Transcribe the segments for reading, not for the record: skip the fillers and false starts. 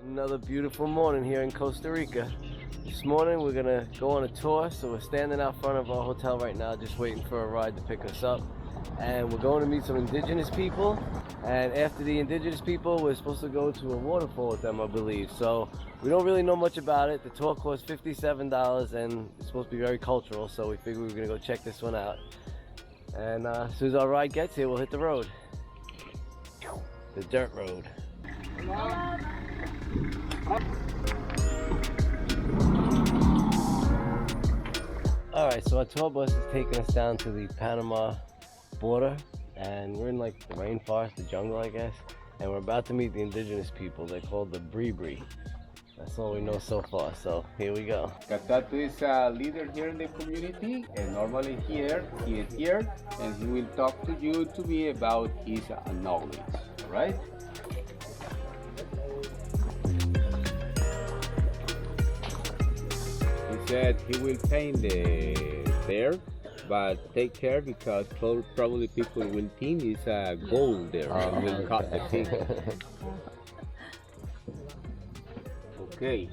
Another beautiful morning here in Costa Rica. This morning we're gonna go on a tour, so we're standing out front of our hotel right now just waiting for a ride to pick us up. And we're going to meet some indigenous people, and after the indigenous people we're supposed to go to a waterfall with them, I believe. So we don't really know much about it. The tour costs $57 and it's supposed to be very cultural, so we figured we were gonna go check this one out. And as soon as our ride gets here, we'll hit the road. The dirt road. Alright, so our tour bus is taking us down to the Panama border, and we're in like the rainforest, the jungle I guess, and we're about to meet the indigenous people. They're called the Bribri. That's all we know so far, so here we go. Catato is a leader here in the community, and normally he is here, and he will talk to you to me about his knowledge, right? He said he will paint the there, but take care because probably people will think it's gold there and will cut the thing. Okay.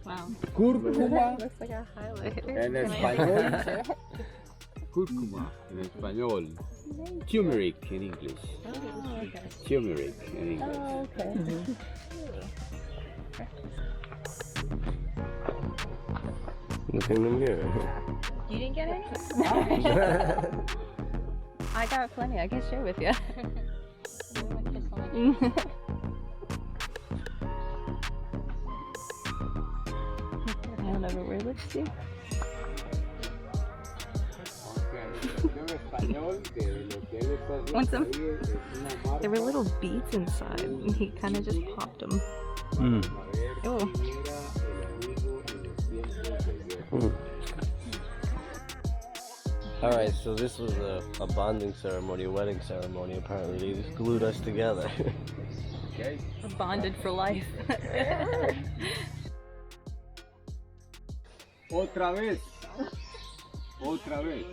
Wow. Cúrcuma. Looks like a highlight. En español. Cúrcuma en español. Turmeric in English. Oh, okay. Turmeric in English. Oh, okay. Look in the mirror. You didn't get any? I got plenty. I can share with you. I don't ever wear lipstick. Want some? There were little beads inside, and he kind of just popped them. Oh. Alright, so this was a bonding ceremony, a wedding ceremony. Apparently they just glued us together. Okay. Bonded for life. Otra vez. Otra vez.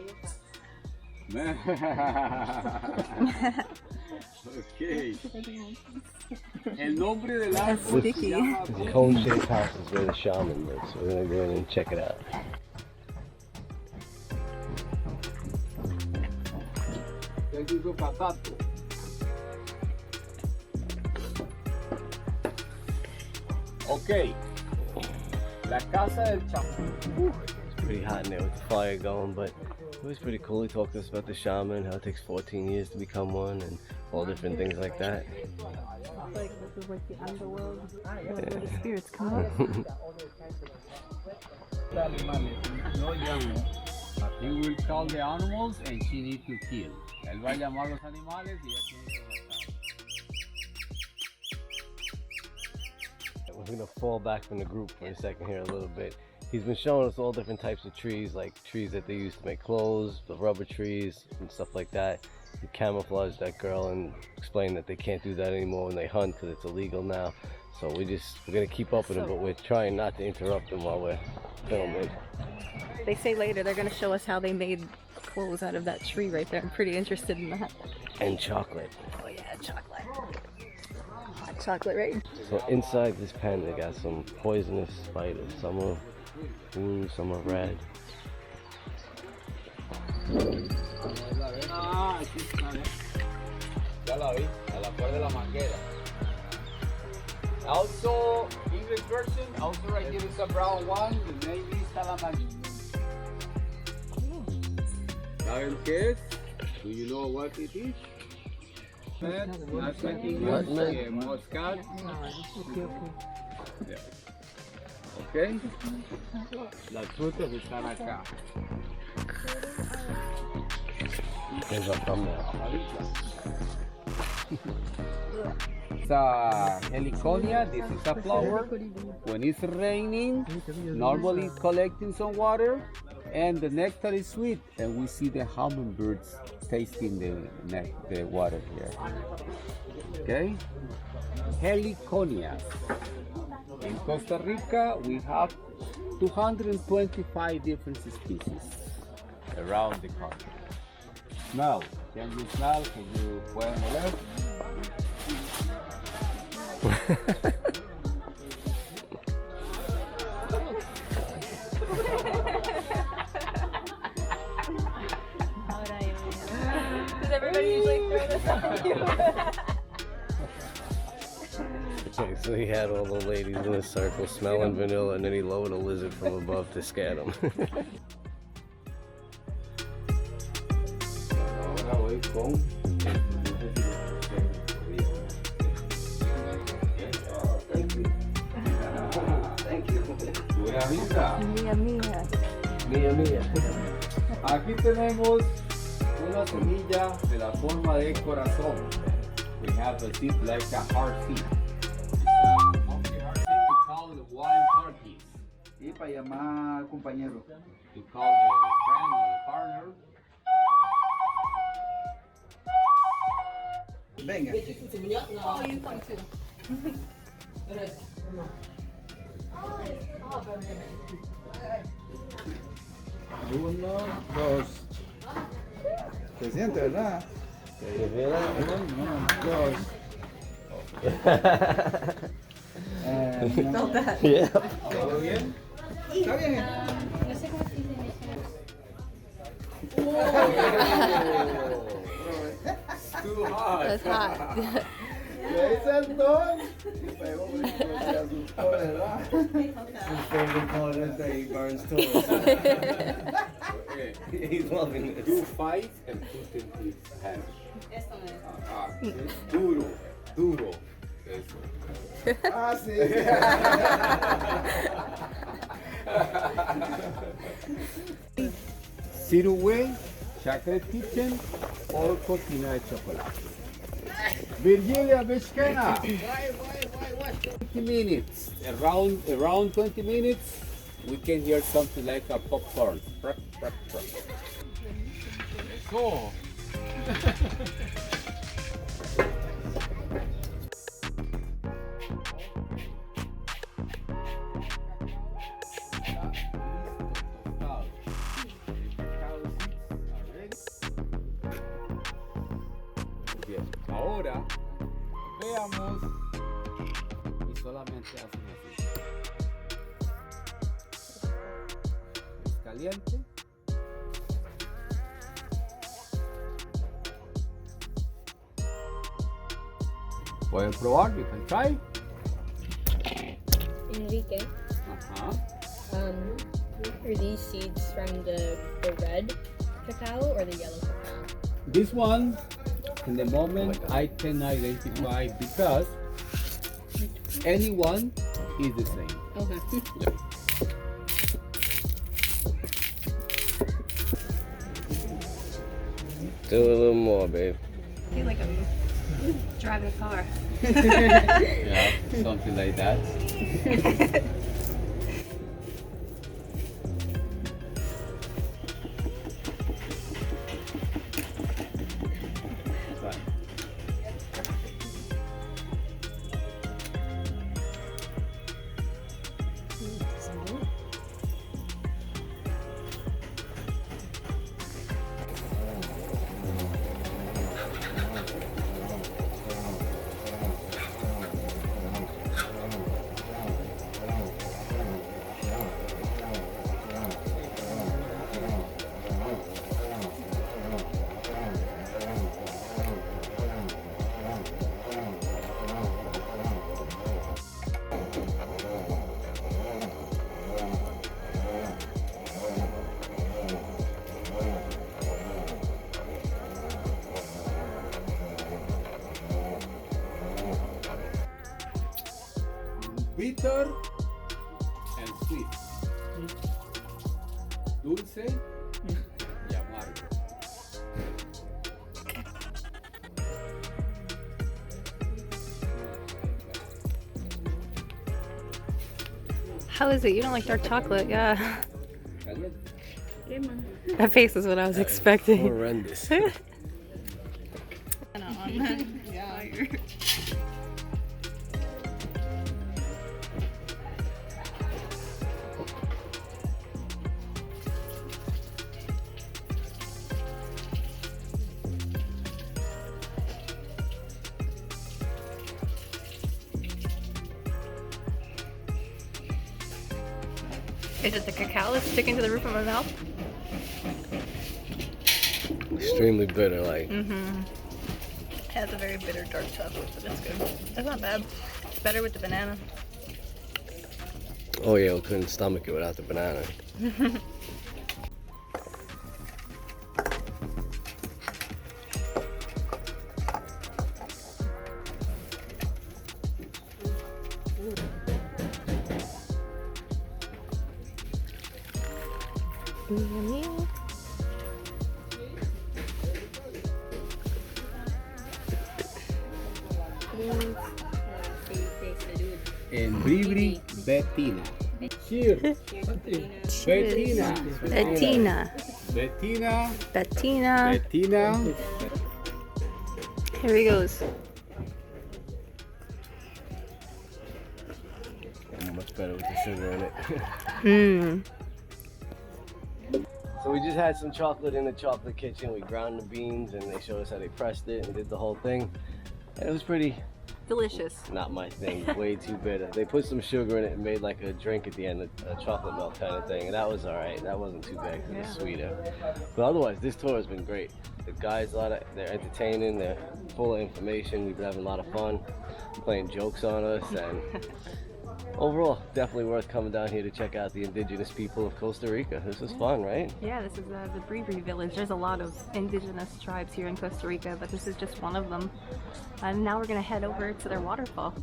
Okay. El nombre del árbol se llama Cone-shaped house is where the shaman lives, so we're gonna go in and check it out. Okay. La casa del chamán. It's pretty hot in there with the fire going, but it was pretty cool. He talked to us about the shaman, how it takes 14 years to become one, and all different things like that. Like this is like the underworld where the spirits come out. He will call the animals and she needs to kill. Él va a llamar los animales y ella tiene que matar. We're gonna fall back from the group for a second here a little bit. He's been showing us all different types of trees, like trees that they use to make clothes, the rubber trees and stuff like that. He camouflaged that girl and explained that they can't do that anymore when they hunt because it's illegal now. So we're gonna keep up with him, but we're trying not to interrupt him while we're filming. They say later they're going to show us how they made clothes out of that tree right there. I'm pretty interested in that. And chocolate. Oh yeah, chocolate. Hot chocolate, right? So inside this pen they got some poisonous spiders. Some are blue, some are red. Ya la vi, a la par de la manguera. Also, English version, also right here is a brown one, the name is Salamanca. ¿Saben qué es? Do you know what it is? That's like English, Moscat. Yeah. Okay. Las frutas están acá. There's a thumbnail. It's a heliconia. This is a flower. When it's raining, normally it's collecting some water, and the nectar is sweet, and we see the hummingbirds tasting the water here. Okay? Heliconia. In Costa Rica, we have 225 different species around the country. Smell. Can you smell? Can you pueden oler? Does everybody usually throw this on you? Okay, so he had all the ladies in a circle smelling vanilla, and then he lowered a lizard from above to scare them. Ahora voy con pura vida. Mía, mía. Mía, mía. Aquí tenemos una semilla de la forma de corazón. We have a seed like a heart seed. Monkey heart seed, we call it wild turkeys. Y para llamar al compañero. We call the friend or the partner. Venga. Oh, you come too. 1, 2. Se siente, ¿verdad? 1, 2. Felt that. Yeah. ¿Todo bien? ¿Está bien? Too hot. That's hot. Y ahí saltó. Y pegó, se asustó, ¿verdad? His favorite part is that he burns toys. Okay. He's loving this. Do 5 and put in his hand. Duro, duro. Eso. Ah, sí. Cirué, Chocolate Kitchen or Cocina de Chocolate. Virgilia Vizcana. 20 minutes. Around 20 minutes, we can hear something like a popcorn. Eso. Bien, ahora veamos y solamente hacen así. Es caliente. Pueden probar, you can try. Enrique, are these seeds from the red cacao or the yellow cacao? This one, in the moment, I can identify because anyone is the same. Okay. Do a little more, babe. I feel like I'm driving a car. Yeah, something like that. Bitter and sweet. Dulce y amargo. How is it? You don't like dark chocolate? Yeah. Caliente. That face is what I was expecting. Horrendous. Is it the cacao that's sticking to the roof of my mouth? extremely bitter, like. Mm-hmm. It has a very bitter dark chocolate, but it's good. It's not bad. It's better with the banana. Oh yeah, we couldn't stomach it without the banana. Yummy. En Bribri, Bettina. Cheers. Bettina. Bettina. Bettina. Bettina. Bettina. Here he goes. Much better with the sugar in it. Mmm. So we just had some chocolate in the chocolate kitchen. We ground the beans and they showed us how they pressed it and did the whole thing. And it was pretty, Delicious. not my thing, way too bitter. They put some sugar in it and made like a drink at the end, a chocolate milk kind of thing. And that was all right. That wasn't too bad because it was sweeter. But otherwise, this tour has been great. The guys, they're entertaining. They're full of information. We've been having a lot of fun, playing jokes on us. And overall, definitely worth coming down here to check out the indigenous people of Costa Rica. This is fun, right? Yeah, this is the Bribri village. There's a lot of indigenous tribes here in Costa Rica, but this is just one of them. And now we're gonna head over to their waterfall.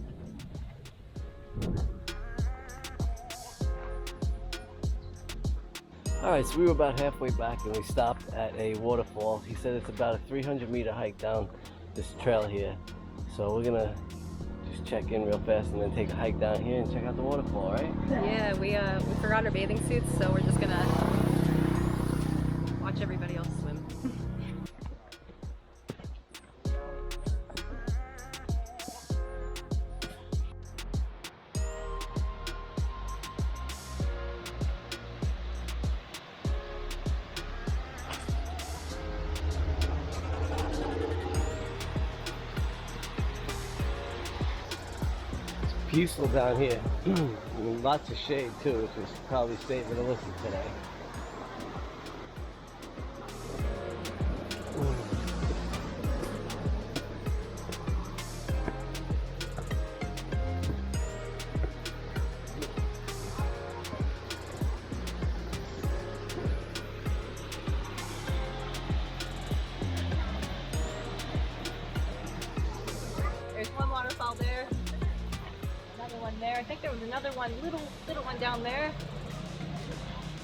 Alright, so we were about halfway back and we stopped at a waterfall. He said it's about a 300-meter hike down this trail here. So we're gonna just check in real fast and then take a hike down here and check out the waterfall, right? Yeah, we forgot our bathing suits, so we're just gonna watch everybody else swim. Peaceful down here. Lots of shade too, which is probably statement of Alyssa today. There's one waterfall there. Another one there. I think there was another one, little one down there.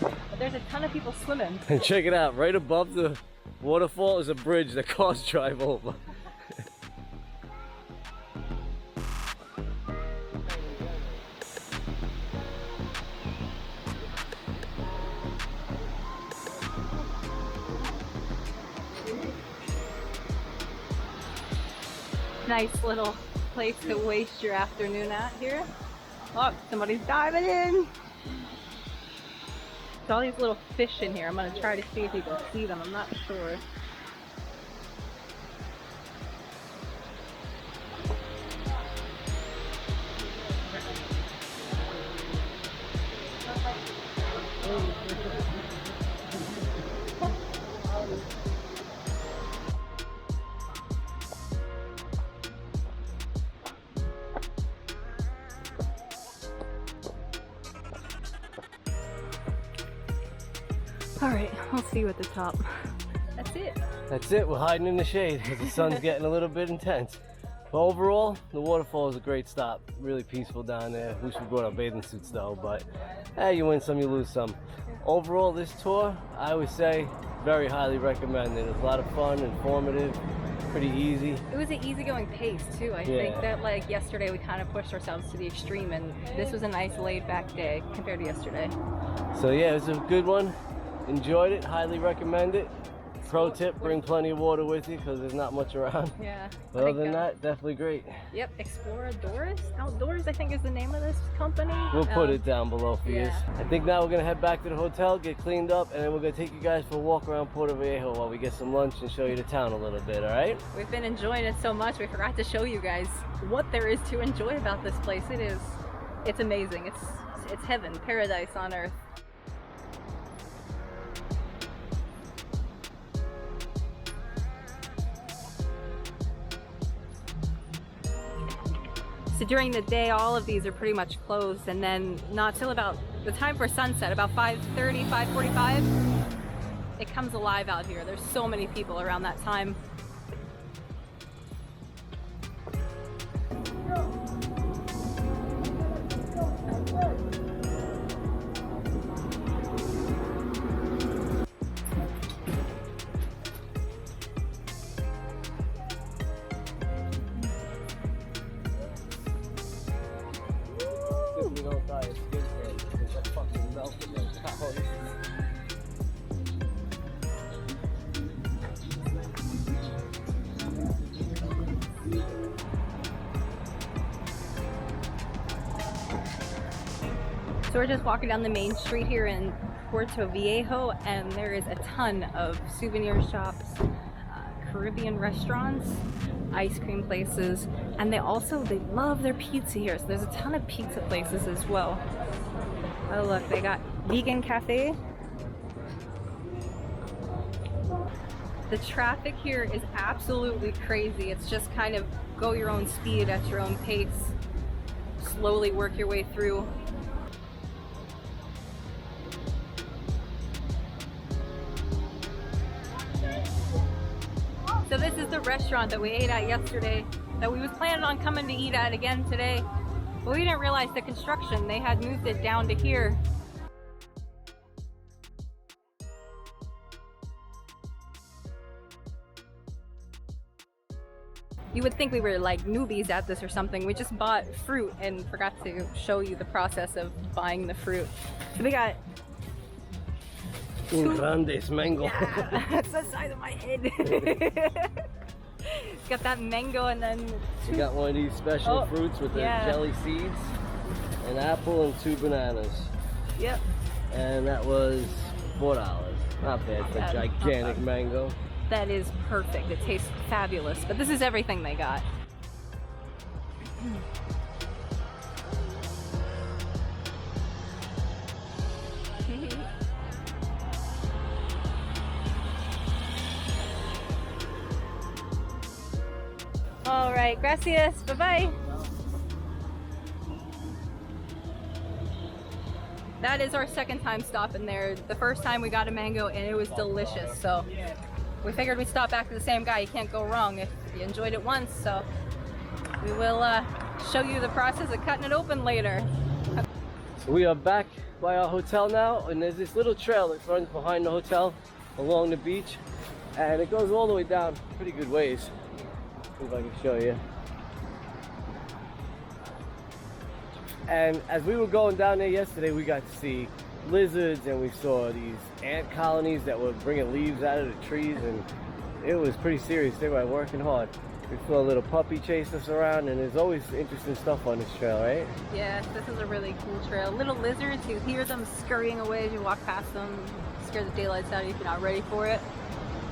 But there's a ton of people swimming. And check it out, right above the waterfall is a bridge that cars drive over. Nice little place to waste your afternoon at here. Oh, somebody's diving in. There's all these little fish in here. I'm gonna try to see if you can see them. I'm not sure. All right, I'll see you at the top. That's it. That's it, we're hiding in the shade because the sun's getting a little bit intense. But overall, the waterfall is a great stop. Really peaceful down there. Wish we brought our bathing suits though, but hey, you win some, you lose some. Overall, this tour, I would say, very highly recommended. It was a lot of fun, informative, pretty easy. It was an easygoing pace too. I think that like yesterday we kind of pushed ourselves to the extreme, and this was a nice laid back day compared to yesterday. So yeah, it was a good one. Enjoyed it, highly recommend it. Pro tip, bring plenty of water with you because there's not much around. Yeah. But other than that, definitely great. Yep, Exploradores Outdoors, I think is the name of this company. We'll put it down below for you. yeah. I think now we're gonna head back to the hotel, get cleaned up, and then we're gonna take you guys for a walk around Puerto Viejo while we get some lunch and show you the town a little bit, all right? We've been enjoying it so much, we forgot to show you guys what there is to enjoy about this place. It's amazing. It's heaven, paradise on earth. So during the day, all of these are pretty much closed, and then not till about the time for sunset, about 5:30, 5:45, it comes alive out here. There's so many people around that time. We don't die of skin cancer because that fucking melted like cows. So we're just walking down the main street here in Puerto Viejo, and there is a ton of souvenir shops, Caribbean restaurants, ice cream places, and they love their pizza here. So there's a ton of pizza places as well. Oh look, they got vegan cafe. The traffic here is absolutely crazy. It's just kind of go your own speed at your own pace. Slowly work your way through. So this is the restaurant that we ate at yesterday, that we was planning on coming to eat at again today, but we didn't realize the construction, they had moved it down to here. You would think we were like newbies at this or something. We just bought fruit and forgot to show you the process of buying the fruit. So we got Un grandes mango. Yeah, that's the size of my head. Got that mango, and then We got one of these special fruits with the jelly seeds, an apple and 2 bananas. Yep. And that was $4. Not bad for bad. gigantic mango. That is perfect. It tastes fabulous. But this is everything they got. All right, gracias. Bye-bye. That is our second time stopping there. The first time we got a mango and it was delicious. So we figured we'd stop back to the same guy. You can't go wrong if you enjoyed it once. So we will show you the process of cutting it open later. So we are back by our hotel now, and there's this little trail that runs behind the hotel along the beach, and it goes all the way down pretty good ways. See if I can show you. And as we were going down there yesterday, we got to see lizards, and we saw these ant colonies that were bringing leaves out of the trees, and it was pretty serious. They were working hard. We saw a little puppy chase us around, and there's always interesting stuff on this trail, right? Yes, this is a really cool trail. Little lizards, you hear them scurrying away as you walk past them. Scare the daylights out of you if you're not ready for it.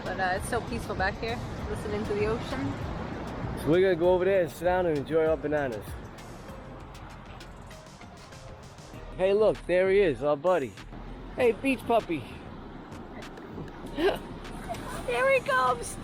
But it's so peaceful back here, listening to the ocean. So we're gonna go over there and sit down and enjoy our bananas. Hey look, there he is, our buddy. Hey, beach puppy. Here he comes.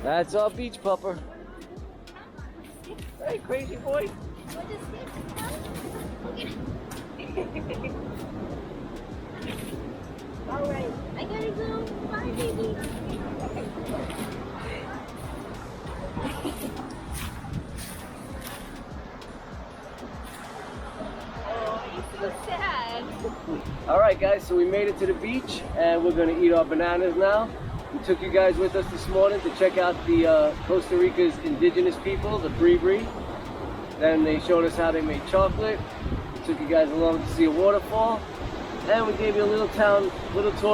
That's our beach pupper. Hey, crazy boy. All right, I gotta go. Bye, baby. Oh, he's so sad. All right, guys, so we made it to the beach, and we're gonna eat our bananas now. We took you guys with us this morning to check out the Costa Rica's indigenous people, the Bribri. Then they showed us how they made chocolate. We took you guys along to see a waterfall. And we gave you a little tour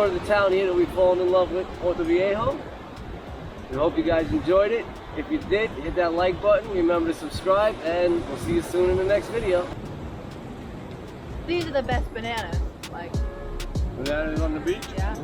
of the town here that we've fallen in love with, Puerto Viejo. We hope you guys enjoyed it. If you did, hit that like button. Remember to subscribe, and we'll see you soon in the next video. These are the best bananas. Like, Bananas on the beach? yeah.